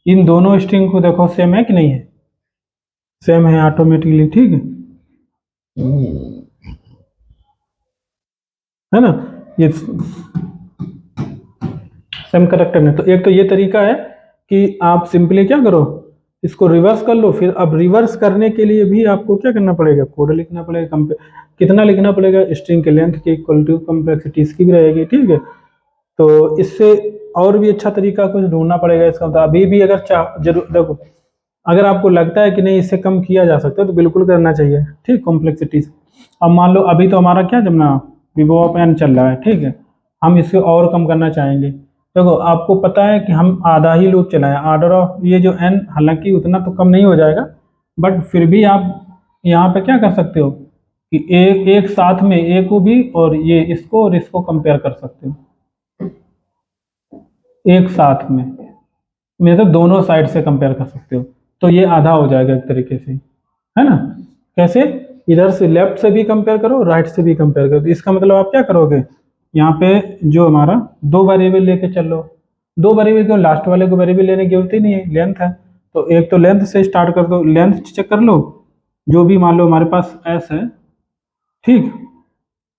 इन दोनों स्ट्रिंग को देखो सेम है कि नहीं है, सेम है ऑटोमेटिकली। ठीक है ना, ये सेम करेक्टर नहीं। तो एक तो ये तरीका है कि आप सिंपली क्या करो, इसको रिवर्स कर लो। फिर अब रिवर्स करने के लिए भी आपको क्या करना पड़ेगा, कोड लिखना पड़ेगा। कितना लिखना पड़ेगा, स्ट्रिंग के लेंथ के इक्वल टू कॉम्प्लेक्सिटी इसकी भी रहेगी। ठीक है, तो इससे और भी अच्छा तरीका कुछ ढूंढना पड़ेगा इसका। मतलब अभी भी अगर जरूर देखो, अगर आपको लगता है कि नहीं इससे कम किया जा सकता है तो बिल्कुल करना चाहिए। ठीक, कॉम्प्लेक्सिटी। अब मान लो अभी तो हमारा क्या जमना विवो ऑफ एन चल रहा है। ठीक है, हम इससे और कम करना चाहेंगे। देखो आपको पता है कि हम आधा ही लूप चलाएं, ऑर्डर ऑफ ये जो एन, हालांकि उतना तो कम नहीं हो जाएगा, बट फिर भी आप यहाँ पे क्या कर सकते हो कि एक साथ में ए को भी और ये इसको और इसको कंपेयर कर सकते हो एक साथ में, मतलब दोनों साइड से कंपेयर कर सकते हो। तो ये आधा हो जाएगा एक तरीके से, है ना। कैसे, इधर से लेफ्ट से भी कंपेयर करो, राइट से भी कंपेयर करो। इसका मतलब आप क्या करोगे, यहाँ पे जो हमारा दो वेरिएबल लेके चल लो, दो वेरिएबल क्यों, लास्ट वाले को वेरिएबल लेने की जरूरत ही नहीं है, लेंथ है। तो एक तो लेंथ से स्टार्ट कर दो, लेंथ चेक कर लो, जो भी मान लो हमारे पास एस है। ठीक,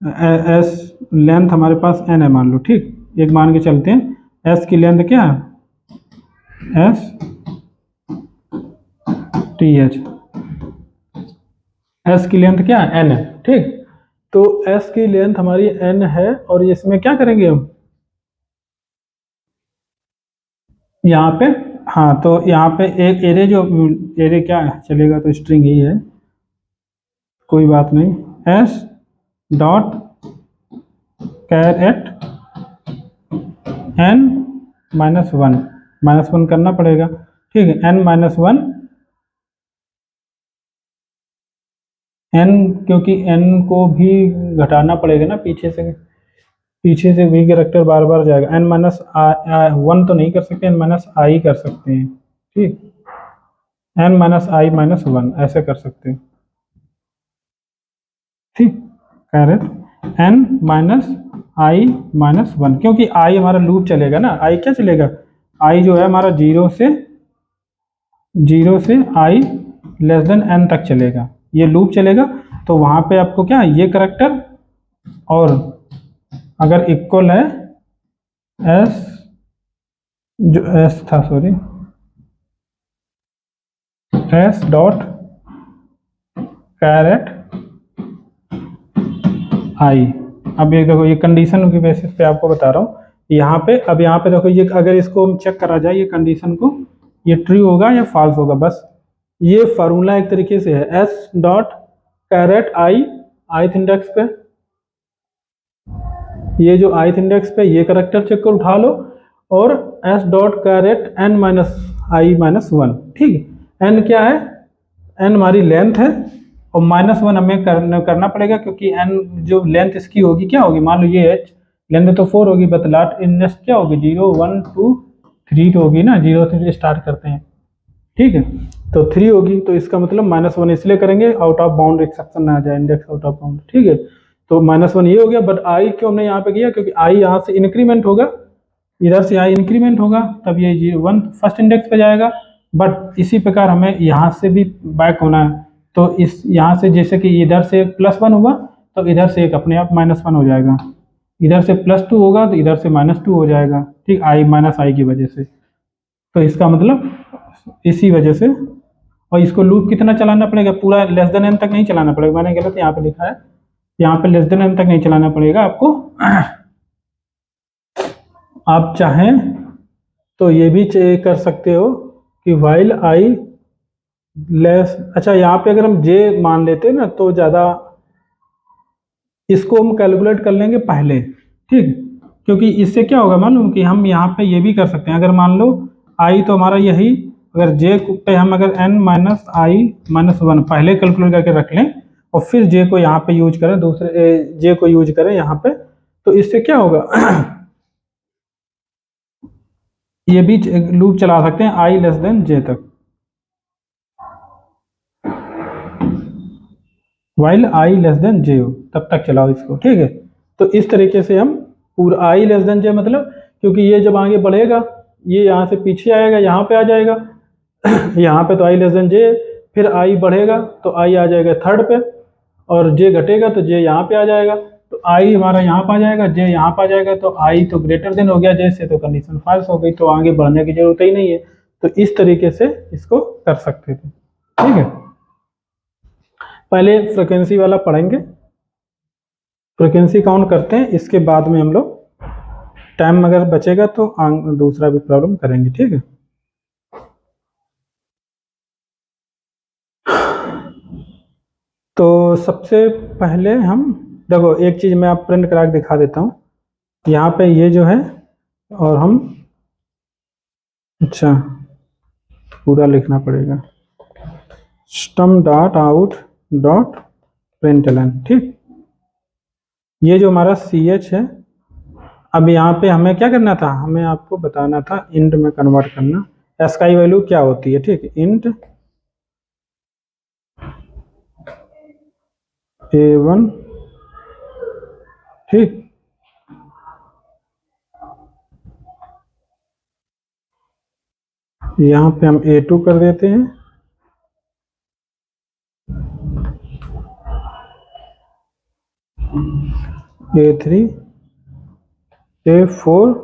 एस लेंथ हमारे पास एन है मान लो। ठीक, एक मान के चलते हैं, एस की लेंथ क्या है, एस टी एच, एस की लेंथ क्या है, एन है। ठीक, तो एस की लेंथ हमारी एन है और इसमें क्या करेंगे हम यहाँ पे, हाँ तो यहाँ पे एक एरे, जो एरे क्या है चलेगा तो स्ट्रिंग ही है, कोई बात नहीं, s dot char at n minus one करना पड़ेगा। ठीक है, एन माइनस वन, एन क्योंकि एन को भी घटाना पड़ेगा ना, पीछे से भी कैरेक्टर बार बार जाएगा। एन माइनस वन तो नहीं कर सकते, एन माइनस आई कर सकते हैं। ठीक, N minus I minus one ऐसे कर सकते हैं। ठीक, correct, N minus I minus one, क्योंकि आई हमारा लूप चलेगा ना, आई क्या चलेगा, आई जो है हमारा जीरो से आई लेस देन एन तक चलेगा, ये लूप चलेगा। तो वहां पे आपको क्या, ये करेक्टर, और अगर इक्वल है एस, जो एस था सॉरी, एस डॉट कैरेट आई। अब ये देखो, ये कंडीशन की बेसिस पे आपको बता रहा हूँ यहाँ पे। अब यहाँ पे देखो, ये अगर इसको चेक करा जाए ये कंडीशन को, ये ट्रू होगा या फॉल्स होगा, बस ये फार्मूला एक तरीके से है, एस डॉट कैरेट आई ith इंडेक्स पे, ये जो ith इंडेक्स पे ये करेक्टर चेक कर उठा लो, और S dot char at N minus I minus one. ठीक है, एन क्या है, एन हमारी लेंथ है, और माइनस वन हमें करना पड़ेगा, क्योंकि एन जो लेंथ इसकी होगी क्या होगी, मान लो ये एच लेंथ तो 4 होगी, बट लास्ट इंडेक्स क्या होगी, 0 1 2 3 तो होगी ना, 0 से स्टार्ट करते हैं। ठीक है, तो 3 होगी, तो इसका मतलब माइनस वन इसलिए करेंगे आउट ऑफ बाउंड एक्सेप्शन ना आ जाए, इंडेक्स आउट ऑफ बाउंड। ठीक है, तो माइनस वन ये हो गया, बट आई क्यों हमने यहाँ पे किया, क्योंकि आई यहाँ से इंक्रीमेंट होगा, इधर से आई इंक्रीमेंट होगा, तब ये 1 फर्स्ट इंडेक्स पे जाएगा। बट इसी प्रकार हमें यहाँ से भी बैक होना है, तो इस यहाँ से जैसे कि इधर से प्लस वन हुआ, तो इधर से एक अपने आप माइनस वन हो जाएगा, इधर से प्लस टू होगा तो इधर से माइनस टू हो जाएगा। ठीक, आई माइनस आई की वजह से, तो इसका मतलब इसी वजह से। और इसको लूप कितना चलाना पड़ेगा, पूरा लेस देन एन तक नहीं चलाना पड़ेगा, मैंने गलत यहाँ पे लिखा है, यहाँ पे लेस देन एन तक नहीं चलाना पड़ेगा आपको। आप चाहें तो ये भी चेक कर सकते हो कि वाइल आई लेस, अच्छा यहाँ पे अगर हम जे मान लेते हैं ना तो ज़्यादा, इसको हम कैलकुलेट कर लेंगे पहले। ठीक, क्योंकि इससे क्या होगा मालूम कि हम यहाँ पे ये भी कर सकते हैं, अगर मान लो आई तो हमारा यही अगर जे पे हम अगर n minus I minus one पहले कैलकुलेट करके रख लें और फिर जे को यहाँ पे यूज करें, दूसरे जे को यूज करें यहाँ पे, तो इससे क्या होगा ये भी लूप चला सकते हैं आई लेस देन जे तक, वाइल आई लेस देन जे हो तब तक चलाओ इसको, ठीक है। तो इस तरीके से हम पूरा आई लेस देन जे मतलब, क्योंकि ये जब आगे बढ़ेगा ये यहाँ से पीछे आएगा, यहाँ पे आ जाएगा यहाँ पे तो आई लेस देन जे, फिर आई बढ़ेगा तो आई आ जाएगा थर्ड पे, और जे घटेगा तो जे यहाँ पे आ जाएगा, तो आई हमारा यहाँ पे आ जाएगा, जे यहाँ पे आ जाएगा, तो आई तो ग्रेटर देन हो गया जे से, तो कंडीशन फॉल्स हो गई, तो आगे बढ़ने की जरूरत ही नहीं है। तो इस तरीके से इसको कर सकते थे, ठीक है। पहले फ्रिक्वेंसी वाला पढ़ेंगे, फ्रिक्वेंसी काउंट करते हैं, इसके बाद में हम लोग टाइम अगर बचेगा तो दूसरा भी प्रॉब्लम करेंगे, ठीक है। तो सबसे पहले हम देखो एक चीज मैं आप प्रिंट करा के दिखा देता हूँ, यहाँ पे ये जो है, और हम अच्छा पूरा लिखना पड़ेगा system dot out dot println, ठीक। ये जो हमारा सी एच है, अब यहाँ पे हमें क्या करना था, हमें आपको बताना था इंट में कन्वर्ट करना, एस का वैल्यू क्या होती है, ठीक। इंट A1, ठीक, यहाँ पे हम A2 कर देते हैं, A3, A4,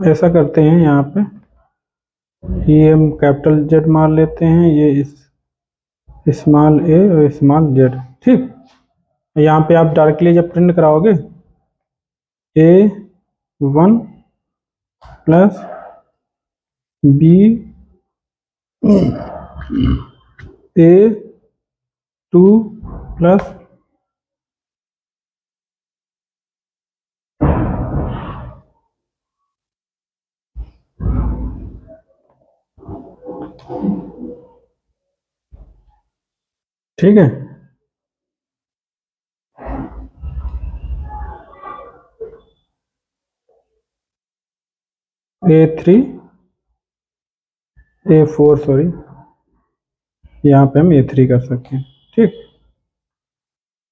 ऐसा करते हैं। यहाँ पे ये हम कैपिटल जेड मार लेते हैं, ये इस स्मॉल ए और स्मॉल जेड, ठीक। यहाँ पे आप डायरेक्टली जब प्रिंट कराओगे A1 प्लस A2 प्लस ठीक है, A3 A4 सॉरी, यहाँ पे हम A3 कर सकते हैं, ठीक।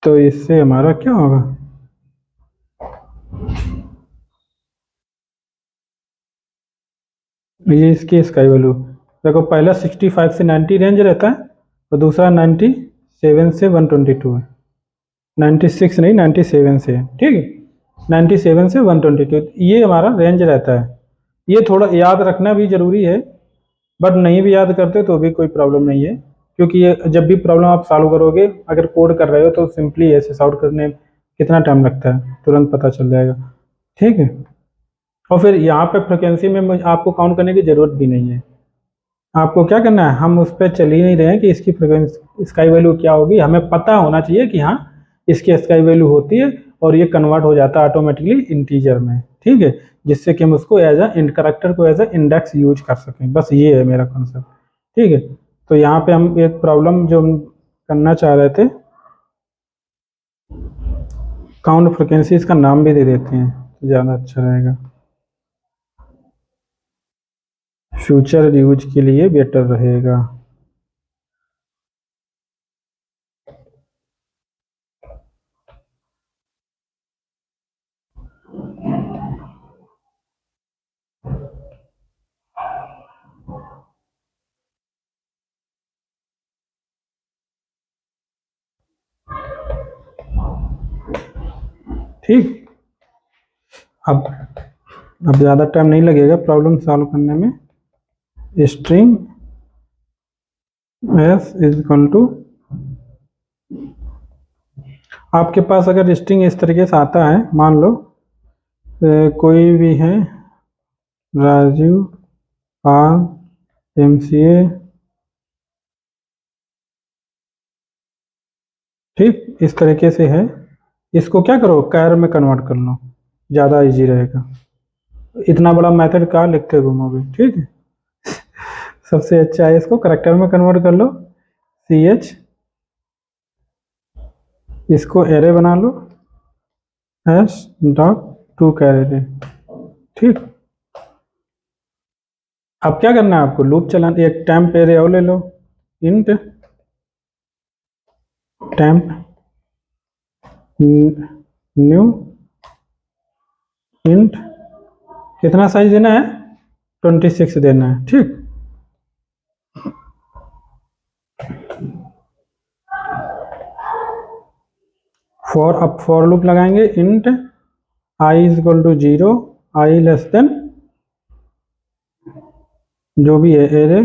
तो इससे हमारा क्या होगा, ये इसकी स्काई वैल्यू देखो, पहला 65 से 90 रेंज रहता है और दूसरा 97 से 122 है, 96 नहीं 97 से है, ठीक है। 97 से 122 ये हमारा रेंज रहता है, ये थोड़ा याद रखना भी जरूरी है, बट नहीं भी याद करते तो भी कोई प्रॉब्लम नहीं है, क्योंकि ये जब भी प्रॉब्लम आप सॉल्व करोगे, अगर कोड कर रहे हो तो सिंपली ऐसे सॉल्व करने में कितना टाइम लगता है, तुरंत पता चल जाएगा, ठीक है। और फिर यहाँ पे फ्रिक्वेंसी में आपको काउंट करने की ज़रूरत भी नहीं है, आपको क्या करना है, हम उस पर चल ही नहीं रहे हैं कि इसकी फ्रिक्वेंसी स्काई वैल्यू क्या होगी, हमें पता होना चाहिए कि हाँ इसकी स्काई वैल्यू होती है और ये कन्वर्ट हो जाता है ऑटोमेटिकली इंटीजर में, ठीक है, जिससे कि हम उसको एज अ करेक्टर को एज अ इंडेक्स यूज कर सकें, बस ये है मेरा कॉन्सेप्ट, ठीक है। तो यहाँ पे हम एक प्रॉब्लम जो हम करना चाह रहे थे, काउंट फ्रिक्वेंसी, इसका नाम भी दे देते हैं तो ज़्यादा अच्छा रहेगा, फ्यूचर यूज के लिए बेटर रहेगा। ठीक, अब ज़्यादा टाइम नहीं लगेगा प्रॉब्लम सॉल्व करने में। String s is equal to, आपके पास अगर स्ट्रिंग इस तरीके से आता है, मान लो कोई भी है राजू पाल MCA, ठीक, इस तरीके से है, इसको क्या करो कैर में कन्वर्ट कर लो, ज़्यादा इजी रहेगा। इतना बड़ा मेथड कहाँ लिखते घूमोगे, ठीक है। सबसे अच्छा है इसको करैक्टर में कन्वर्ट कर लो, ch, इसको एरे बना लो, s डॉट टू कैरेट, ठीक। अब क्या करना है आपको, लूप चलाना, एक टेम्प एरे और ले लो, इंट टेम्प न्यू इंट, कितना साइज देना है, 26 देना है, ठीक। अब फॉर लूप लगाएंगे, int i is equal to 0, i less than जो भी है array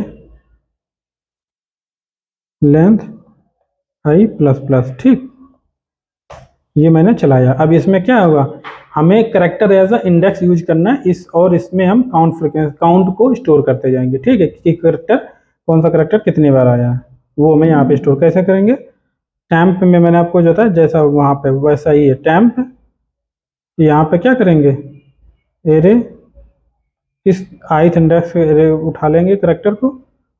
length i plus plus, ठीक। ये मैंने चलाया। अब इसमें क्या होगा, हमें character as a index use करना है इस, और इसमें हम काउंट फ्रीक्वेंसी काउंट को स्टोर करते जाएंगे, ठीक है, कि करेक्टर कौन सा करेक्टर कितनी बार आया है, वो हमें यहाँ पे स्टोर कैसे करेंगे। टैम्प में मैंने आपको जो था जैसा वहाँ पे वैसा ही है, टैम्प यहाँ पे क्या करेंगे, एरे इस ith इंडेक्स एरे उठा लेंगे करेक्टर को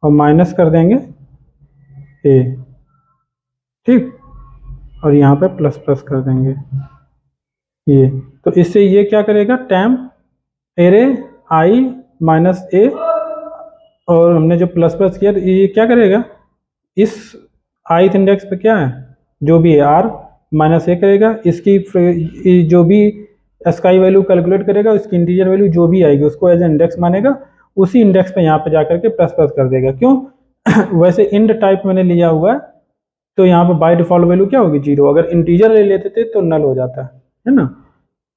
और माइनस कर देंगे ए, ठीक, और यहाँ पे प्लस प्लस कर देंगे ये। तो इससे ये क्या करेगा, टैम्प एरे आई माइनस ए, और हमने जो प्लस प्लस किया तो ये क्या करेगा, इस ith इंडेक्स पे क्या है जो भी है आर माइनस ए करेगा, इसकी जो भी स्काई वैल्यू कैलकुलेट करेगा, उसकी इंटीजर वैल्यू जो भी आएगी उसको एज इंडेक्स मानेगा, उसी इंडेक्स पे यहाँ पे जाकर के प्लस प्लस कर देगा, क्यों वैसे इंड टाइप मैंने लिया हुआ है, तो यहाँ पे बाय डिफॉल्ट वैल्यू क्या होगी 0, अगर इंटीजर ले लेते थे तो नल हो जाता है ना,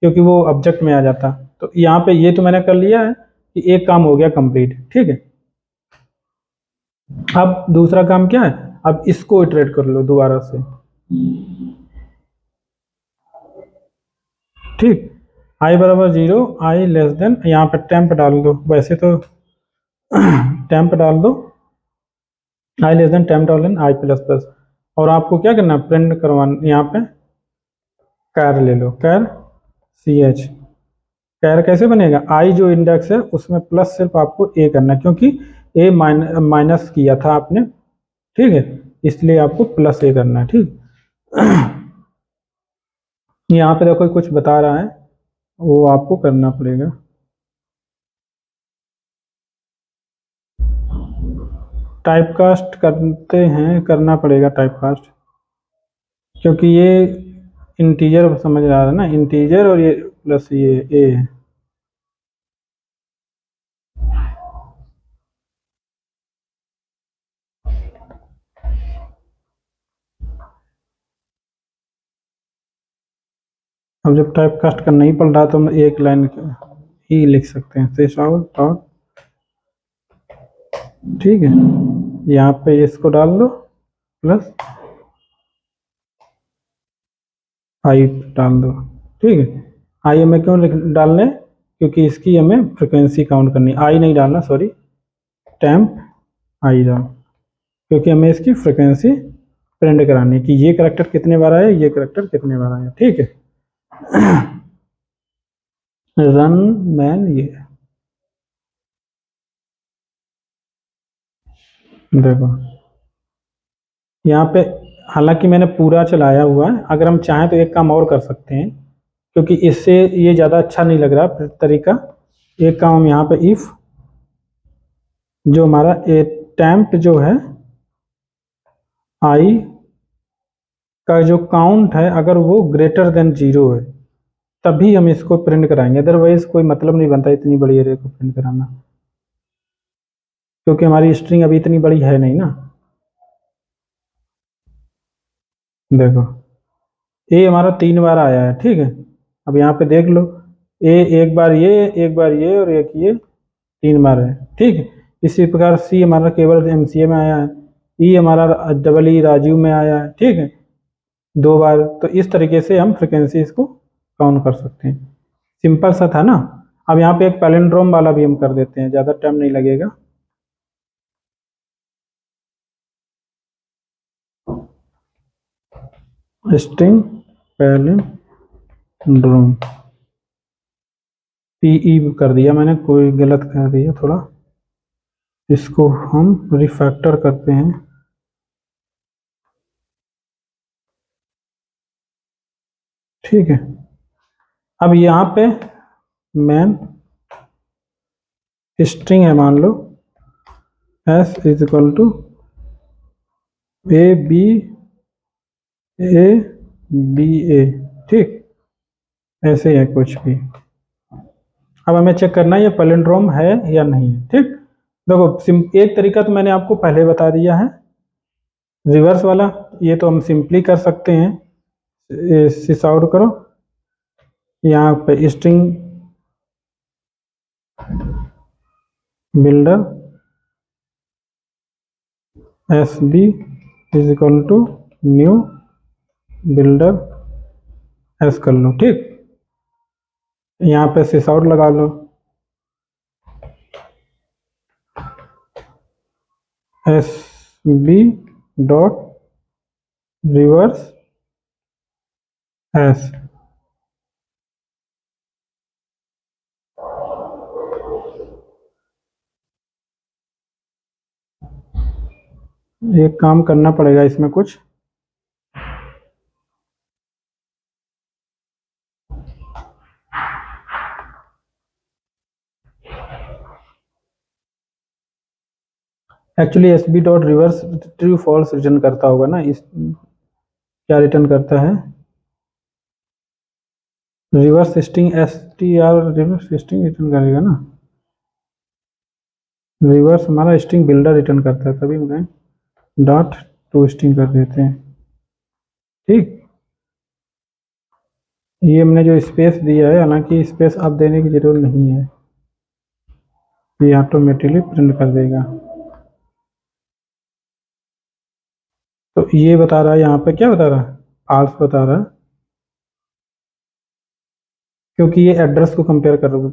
क्योंकि वो ऑब्जेक्ट में आ जाता। तो यहाँ पे ये तो मैंने कर लिया है कि एक काम हो गया कंप्लीट, ठीक है। अब दूसरा काम क्या है, अब इसको इटरेट कर लो दोबारा से, ठीक। आई बराबर 0, आई लेस देन, यहाँ पे टेम्प डाल दो, वैसे तो टेम्प डाल दो, आई लेस देन टेम्प डाल देन आई प्लस प्लस, और आपको क्या करना है, प्रिंट करवाना, यहाँ पे कैर ले लो, कैर सी एच, कैर कैसे बनेगा, आई जो इंडेक्स है उसमें प्लस सिर्फ आपको ए करना है, क्योंकि ए माइनस किया था आपने, ठीक है, इसलिए आपको प्लस ए करना है, ठीक। यहाँ पे देखो कुछ बता रहा है, वो आपको करना पड़ेगा, टाइपकास्ट करते हैं, करना पड़ेगा टाइपकास्ट, क्योंकि ये इंटीजर समझ आ रहा है ना, इंटीजर और ये प्लस ये ए है। अब जब टाइपकास्ट करना ही पड़ रहा तो हम एक लाइन ही लिख सकते हैं, फिश आउट डॉट, ठीक है, यहाँ पे इसको डाल दो प्लस आई डाल दो, ठीक है। आई हमें क्यों डालने, क्योंकि इसकी हमें फ्रिक्वेंसी काउंट करनी, आई नहीं डालना सॉरी, टैम्प आई डाल, क्योंकि हमें इसकी फ्रिक्वेंसी प्रिंट करानी है कि ये करेक्टर कितने बार आया, ये करेक्टर कितने बार आया, ठीक है। रन मैन, ये देखो यहाँ पे, हालांकि मैंने पूरा चलाया हुआ है, अगर हम चाहें तो एक काम और कर सकते हैं, क्योंकि इससे ये ज़्यादा अच्छा नहीं लग रहा तरीका। एक काम हम यहाँ पे इफ जो हमारा ए टैम्प जो है आई का जो काउंट है, अगर वो ग्रेटर देन 0 है तभी हम इसको प्रिंट कराएंगे, अदरवाइज कोई मतलब नहीं बनता इतनी बड़ी एरे को प्रिंट कराना, क्योंकि हमारी स्ट्रिंग अभी इतनी बड़ी है नहीं ना। देखो ए हमारा 3 बार आया है, ठीक है, अब यहाँ पे देख लो, ए एक बार ये, एक बार ये, और एक ये 3 बार है, ठीक है। इसी प्रकार सी हमारा केवल एमसीए में आया है, ई हमारा डबल ई राजीव में आया है, ठीक है, 2 बार। तो इस तरीके से हम फ्रिक्वेंसी इसको काउंट कर सकते हैं, सिंपल सा था ना। अब यहाँ पे एक पैलिंड्रोम वाला भी हम कर देते हैं, ज़्यादा टाइम नहीं लगेगा। स्ट्रिंग पैलिंड्रोम, पीई कर दिया मैंने, कोई गलत कर दिया थोड़ा, इसको हम रिफैक्टर करते हैं। ठीक है, अब यहाँ पे मैन स्ट्रिंग है, मान लो S is equal to A B A B A, ठीक, ऐसे ही है कुछ भी। अब हमें चेक करना है ये पैलिंड्रोम है या नहीं है। ठीक, देखो एक तरीका तो मैंने आपको पहले बता दिया है, रिवर्स वाला, ये तो हम सिंपली कर सकते हैं। सिस आउट करो, यहाँ पे string builder S B is equal to new builder S कर लो। ठीक, यहाँ पे सिस आउट लगा लो, S B dot reverse S. एक काम करना पड़ेगा इसमें कुछ, actually S B dot reverse true false return करता होगा ना, इस क्या रिटर्न करता है, reverse string S T R reverse string return करेगा ना, रिवर्स हमारा स्ट्रिंग बिल्डर रिटर्न करता है, तभी मैं डॉट टू स्ट्रिंग कर देते हैं। ठीक, ये हमने जो स्पेस दिया है, हालांकि स्पेस अब देने की जरूरत नहीं है, ये ऑटोमेटिकली प्रिंट कर देगा। तो ये बता रहा है यहाँ पे, क्या बता रहा है, फॉल्स बता रहा है, क्योंकि ये एड्रेस को कंपेयर कर रहा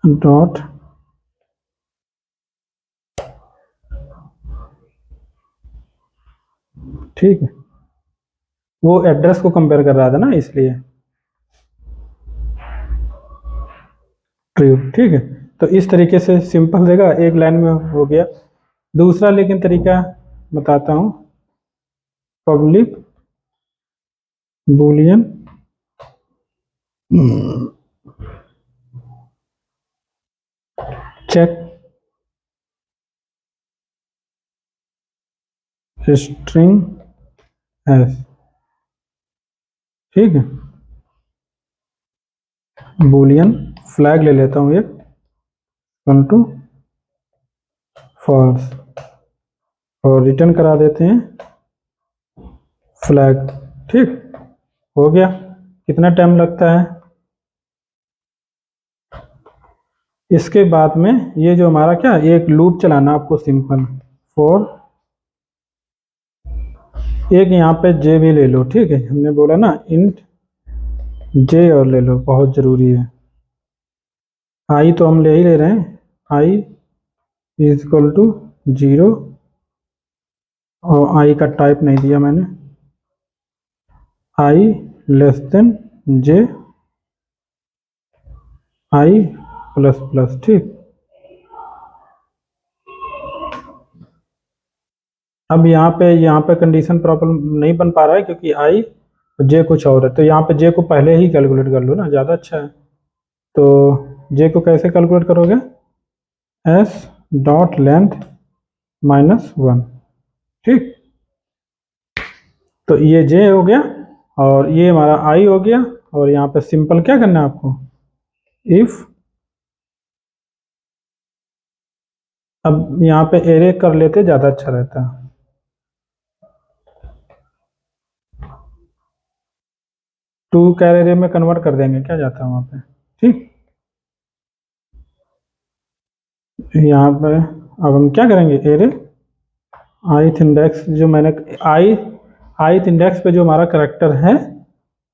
डॉट ठीक है, वो एड्रेस को कंपेयर कर रहा था ना, इसलिए ट्रू। ठीक है, तो इस तरीके से सिंपल देगा, एक लाइन में हो गया। दूसरा लेकिन तरीका बताता हूँ, public boolean check string s. ठीक है, बूलियन फ्लैग ले लेता हूँ एक, इक्वल टू फॉल्स, और रिटर्न करा देते हैं फ्लैग। ठीक, हो गया। कितना टाइम लगता है, इसके बाद में ये जो हमारा क्या, एक लूप चलाना आपको सिंपल, फॉर एक यहाँ पे जे भी ले लो। ठीक है, हमने बोला ना इंट जे और ले लो, बहुत ज़रूरी है। आई तो हम ले ही ले रहे हैं, आई इज इक्वल टू 0, और आई का टाइप नहीं दिया मैंने, आई लेस देन जे आई प्लस प्लस। ठीक, अब यहाँ पे कंडीशन प्रॉब्लम नहीं बन पा रहा है, क्योंकि आई जे कुछ और है, तो यहाँ पे जे को पहले ही कैलकुलेट कर लो ना, ज़्यादा अच्छा है। तो जे को कैसे कैलकुलेट करोगे, एस डॉट लेंथ -1। ठीक, तो ये जे हो गया, और ये हमारा आई हो गया, और यहाँ पे सिंपल क्या करना है आपको, इफ, अब यहाँ पे एरे कर लेते ज़्यादा अच्छा रहता है, टू कैर एरे में कन्वर्ट कर देंगे, क्या जाता है वहाँ पे। ठीक, यहाँ पे अब हम क्या करेंगे, एरे ith इंडेक्स, जो मैंने ith इंडेक्स पे जो हमारा करेक्टर है,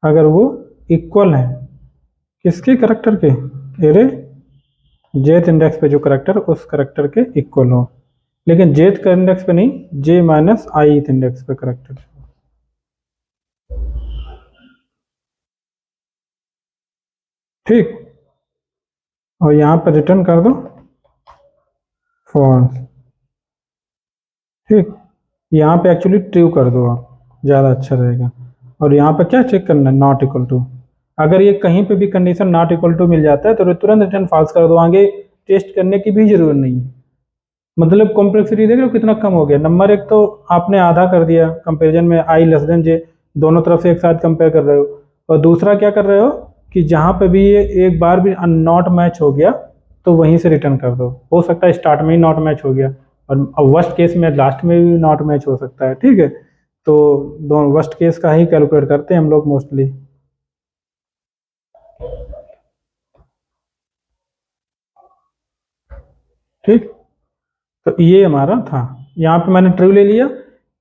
अगर वो इक्वल है किसके करेक्टर के, एरे jth इंडेक्स पे जो करेक्टर उस करेक्टर के इक्वल हो, लेकिन जेथ का इंडेक्स पे नहीं, जे माइनस आई इंडेक्स पे करेक्टेड। ठीक, और यहाँ पे रिटर्न कर दो फॉल्स। ठीक, यहाँ पे एक्चुअली ट्रू कर दो आप, ज़्यादा अच्छा रहेगा। और यहाँ पे क्या चेक करना है, नॉट इक्वल टू। अगर ये कहीं पे भी कंडीशन नॉट इक्वल टू मिल जाता है तो तुरंत रिटर्न फॉल्स कर दो, आगे टेस्ट करने की भी जरूरत नहीं है। मतलब कॉम्प्लेक्सिटी देख रहे हो कितना कम हो गया। नंबर एक तो आपने आधा कर दिया कंपेरिजन में, आई लेस देन जे, दोनों तरफ से एक साथ कंपेयर कर रहे हो। और दूसरा क्या कर रहे हो कि जहाँ पे भी ये एक बार भी नॉट मैच हो गया तो वहीं से रिटर्न कर दो। हो सकता है स्टार्ट में ही नॉट मैच हो गया, और वर्स्ट केस में लास्ट में भी नॉट मैच हो सकता है। ठीक है, तो दोनों वर्स्ट केस का ही कैलकुलेट करते हैं हम लोग मोस्टली। ठीक, तो ये हमारा था। यहाँ पे मैंने ट्रू ले लिया,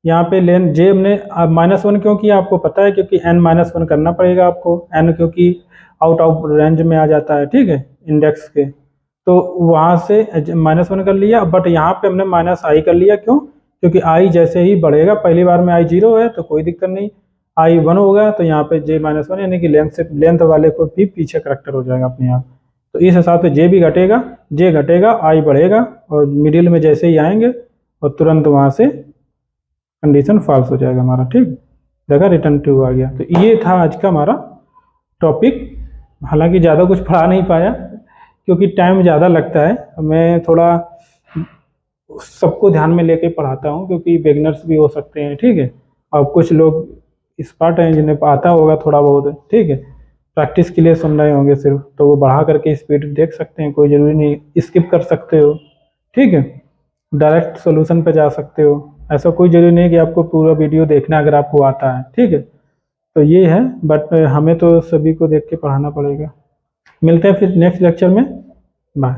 यहाँ पे लेन जे हमने अब -1 क्यों किया आपको पता है, क्योंकि n-1 करना पड़ेगा आपको, n क्योंकि आउट ऑफ रेंज में आ जाता है। ठीक है, इंडेक्स के, तो वहाँ से -1 कर लिया। बट यहाँ पे हमने -i कर लिया, क्यों? क्योंकि i जैसे ही बढ़ेगा, पहली बार में i 0 है तो कोई दिक्कत नहीं, i 1 होगा तो यहाँ पे j-1 यानी कि लेंथ वाले को भी पीछे करेक्टर हो जाएगा अपने आप। तो इस हिसाब से जे भी घटेगा, जे घटेगा आई बढ़ेगा, और मिडिल में जैसे ही आएंगे और तुरंत वहाँ से कंडीशन फॉल्स हो जाएगा हमारा। ठीक, देखा रिटर्न ट्रू आ गया। तो ये था आज का हमारा टॉपिक। हालांकि ज़्यादा कुछ पढ़ा नहीं पाया क्योंकि टाइम ज़्यादा लगता है, मैं थोड़ा सबको ध्यान में लेके पढ़ाता हूँ क्योंकि बिगनर्स भी हो सकते हैं। ठीक है, और कुछ लोग एक्सपर्ट हैं जिन्हें आता होगा थोड़ा बहुत। ठीक है, प्रैक्टिस के लिए सुन रहे होंगे सिर्फ, तो वो बढ़ा करके स्पीड देख सकते हैं, कोई ज़रूरी नहीं स्किप कर सकते हो। ठीक है, डायरेक्ट सॉल्यूशन पे जा सकते हो, ऐसा कोई ज़रूरी नहीं कि आपको पूरा वीडियो देखना है अगर आपको आता है। ठीक है, तो ये है, बट हमें तो सभी को देख के पढ़ाना पड़ेगा। मिलते हैं फिर नेक्स्ट लेक्चर में, बाय।